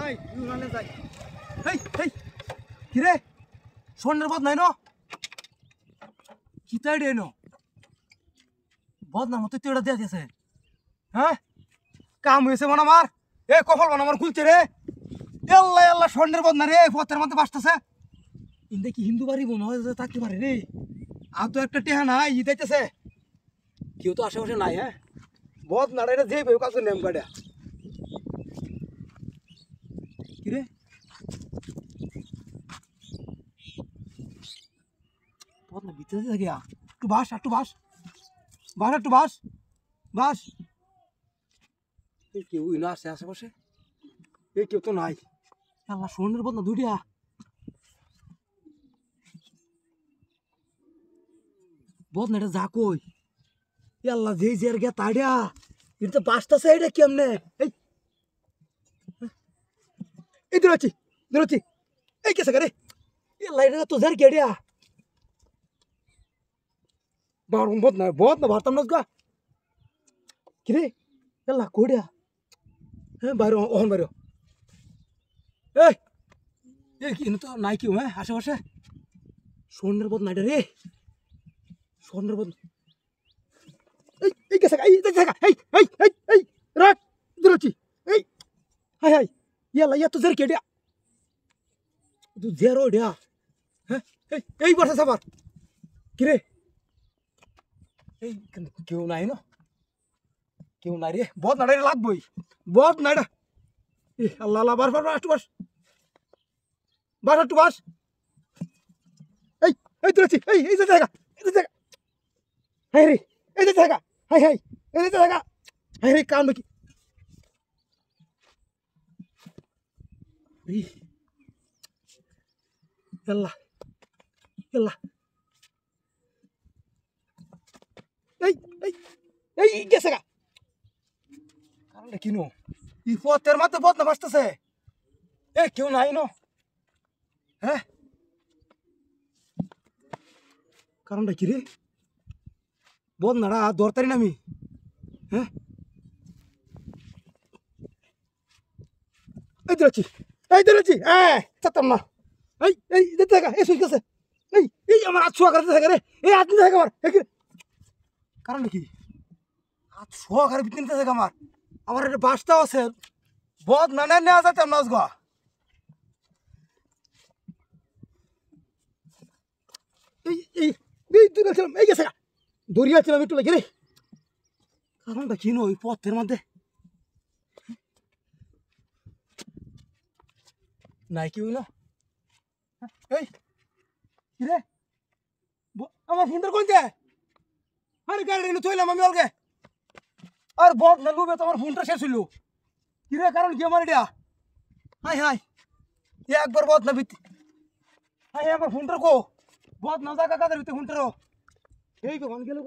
যাই ইউনানে যাই হেই হেই কি রে সোনার বদ নাই ন কি তাই রে ন বদ না মতো তেড়া দিয়া দিয়েছে হ্যাঁ কাম হয়েছে মন আমার এ কপাল মন আমার খুলছে রে আল্লাহ আল্লাহ সোনার বদ না রে পথের মধ্যে বাসতেছে ইন্দে কি হিন্দু বাড়ি মনে হয় থাকতে পারে রে আর তো একটা টেহা নাই ই যাইতেছে কেউ তো আশেপাশে নাই হ্যাঁ বদ না রে যে বেউ কাজ নেম গাড়া কি রে বদ না ভিতরে থাকে একটু বাস একটু বাস বাস একটু বাস বাস কেউ না আছে আশেপাশে এই কেউ তো নাই আল্লাহ সোনের বদ না দুইটা বদ না এটা যা কই আল্লাহ যে যে গে তাড়িয়া এটা তো বাসটাছে এটা কেমনে এই এই দূরছি এই কেসে করে আল্লাহ এটা তো যার গেড়িয়া বার বদ না ভারতাম না গা কি রে আল্লাহ কোড়িয়া হ্যাঁ বাইরে ওহন বাইরে এই কি তো নাই কেউ হ্যাঁ আশেপাশে সোনের বদ নাই রে সোনের বদ এই কেসে এই রাখ দূরছি এই হাই হাই ইয়ালা ইয়া তো জের কেডিয়া তুই জেরো ডিয়া হ্যাঁ এই বর্ষা সাবার কি রে এই কেউ নাই না কেউ নাই রে বদ নাড়াই লাগবই বদ নাড়া এ আল্লাহ আল্লাহ বার একটু বাস একটু বাস এই দূরছি এই যে জায়গা হাই রে এই যে জায়গা হাই এই যে জায়গা হাই রে কাম কি আল্লাহ আল্লাহ এই গেছে গা কারণটা কিনো ই পথের মাথা বদ না বাসতেছে এ কেউ নাই ন হ্যাঁ কারণটা কি রে বদ নাড়া দরতারি নামি হ্যাঁ এই দৌড়াচ্ছি হ্যাঁ চাতাম না এই দেখতে থাকা এই সুইচ গেছে এই আমার হাত শোয়া করতে থাকে রে এই হাত নিতে থাকে আমার কারণ কি হাত শোয়া করে ভিতরে নিতে থাকে আমার একটা বাসটাও আছে বদ না নেওয়া যেতাম নাচ গা এই দূরেছিলাম এই গেছে দৌড়িয়াছিলাম একটু লাগে রে কারণটা কি নয় পথের মধ্যে নাই কি হইল এই কি রে আমার ফোনটা কোন যায় আরে গাড়ি থইলাম আমি অলগে আর বদ না লুবে তো আমার ফোনটা শেষ হইল কি রে কারণ কি আমার এটা হাই একবার বদ না ভিত্তি হাই আমার ফোনটার কো বদ না জায়গা কাদের ভিতরে ফোনটারও এই তো ভান গেল